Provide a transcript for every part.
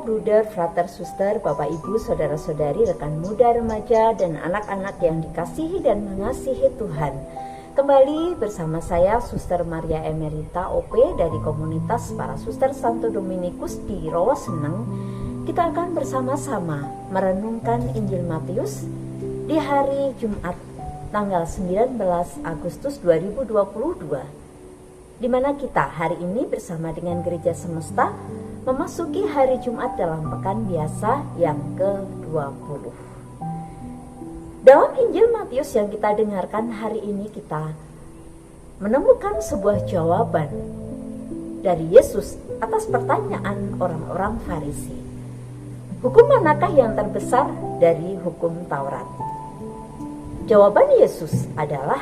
bruder, frater, suster, bapak, ibu, saudara-saudari, rekan muda, remaja, dan anak-anak yang dikasihi dan mengasihi Tuhan. Kembali bersama saya, Suster Maria Emerita OP dari komunitas para Suster Santo Dominikus di Rawaseneng. Kita akan bersama-sama merenungkan Injil Matius di hari Jumat, tanggal 19 Agustus 2022, di mana kita hari ini bersama dengan Gereja Semesta memasuki hari Jumat dalam pekan biasa yang ke-20. Dalam Injil Matius yang kita dengarkan hari ini, kita menemukan sebuah jawaban dari Yesus atas pertanyaan orang-orang Farisi. Hukum manakah yang terbesar dari hukum Taurat? Jawaban Yesus adalah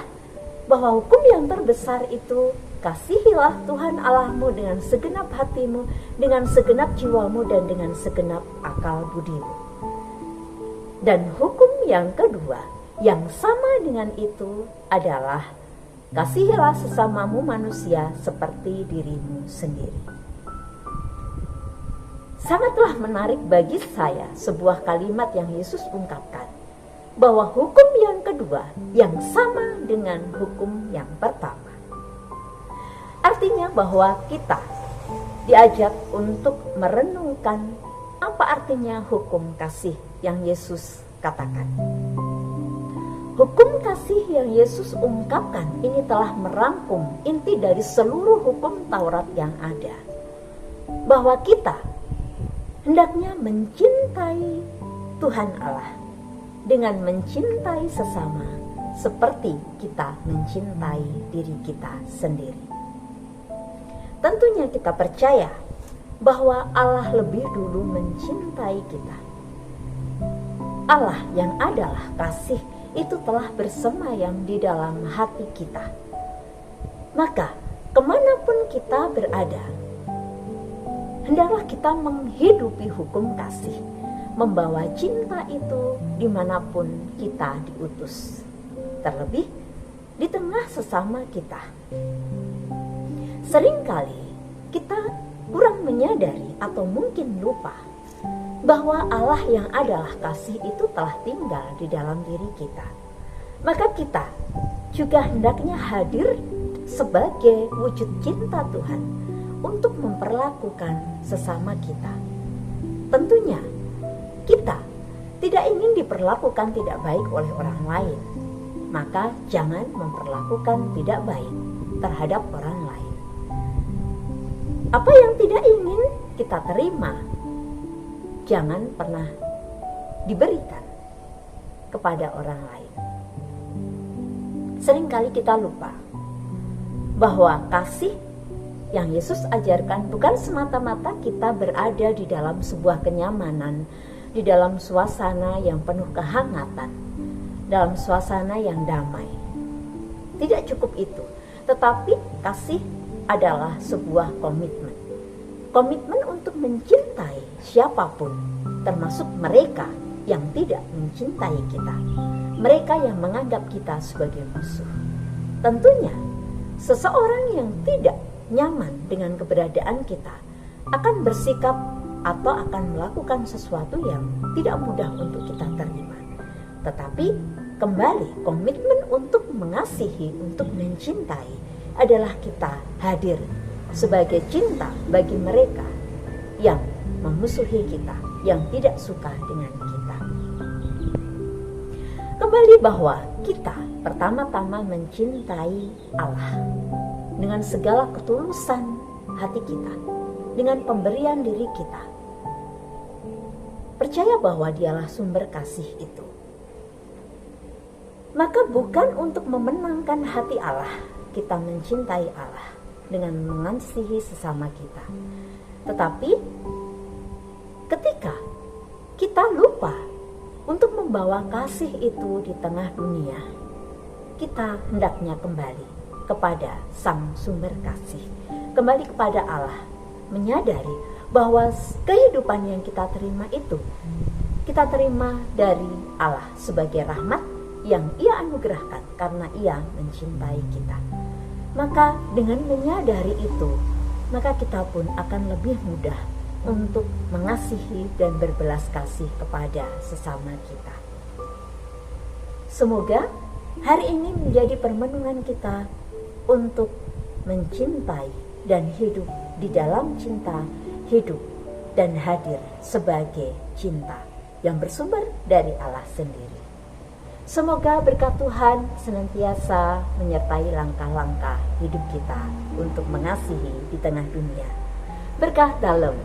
bahwa hukum yang terbesar itu, kasihilah Tuhan Allahmu dengan segenap hatimu, dengan segenap jiwamu, dan dengan segenap akal budimu. Dan hukum yang kedua, yang sama dengan itu adalah kasihilah sesamamu manusia seperti dirimu sendiri. Sangatlah menarik bagi saya sebuah kalimat yang Yesus ungkapkan, bahwa hukum yang kedua yang sama dengan hukum yang pertama. Artinya bahwa kita diajak untuk merenungkan apa artinya hukum kasih yang Yesus katakan. Hukum kasih yang Yesus ungkapkan ini telah merangkum inti dari seluruh hukum Taurat yang ada. Bahwa kita hendaknya mencintai Tuhan Allah dengan mencintai sesama seperti kita mencintai diri kita sendiri. Tentunya kita percaya bahwa Allah lebih dulu mencintai kita. Allah yang adalah kasih itu telah bersemayam di dalam hati kita. Maka kemanapun kita berada, hendaklah kita menghidupi hukum kasih, membawa cinta itu dimanapun kita diutus, terlebih di tengah sesama kita. Seringkali kita kurang menyadari atau mungkin lupa bahwa Allah yang adalah kasih itu telah tinggal di dalam diri kita. Maka kita juga hendaknya hadir sebagai wujud cinta Tuhan untuk memperlakukan sesama kita. Tentunya kita tidak ingin diperlakukan tidak baik oleh orang lain, maka jangan memperlakukan tidak baik terhadap orang lain. Apa yang tidak ingin kita terima, jangan pernah diberikan kepada orang lain. Seringkali kita lupa bahwa kasih yang Yesus ajarkan bukan semata-mata kita berada di dalam sebuah kenyamanan, di dalam suasana yang penuh kehangatan, dalam suasana yang damai. Tidak cukup itu, tetapi kasih adalah sebuah komitmen. Komitmen untuk mencintai siapapun, termasuk mereka yang tidak mencintai kita, mereka yang menganggap kita sebagai musuh. Tentunya, seseorang yang tidak nyaman dengan keberadaan kita akan bersikap atau akan melakukan sesuatu yang tidak mudah untuk kita terima. Tetapi kembali, komitmen untuk mengasihi, untuk mencintai adalah kita hadir sebagai cinta bagi mereka yang memusuhi kita, yang tidak suka dengan kita. Kembali bahwa kita pertama-tama mencintai Allah dengan segala ketulusan hati kita, dengan pemberian diri kita. Percaya bahwa Dialah sumber kasih itu. Maka bukan untuk memenangkan hati Allah kita mencintai Allah dengan mengasihi sesama kita. Tetapi ketika kita lupa untuk membawa kasih itu di tengah dunia, kita hendaknya kembali kepada Sang Sumber Kasih, kembali kepada Allah, menyadari bahwa kehidupan yang kita terima itu kita terima dari Allah sebagai rahmat yang Ia anugerahkan karena Ia mencintai kita. Maka dengan menyadari itu, maka kita pun akan lebih mudah untuk mengasihi dan berbelas kasih kepada sesama kita. Semoga hari ini menjadi permenungan kita untuk mencintai dan hidup di dalam cinta, hidup dan hadir sebagai cinta yang bersumber dari Allah sendiri. Semoga berkat Tuhan senantiasa menyertai langkah-langkah hidup kita untuk mengasihi di tengah dunia. Berkah dalam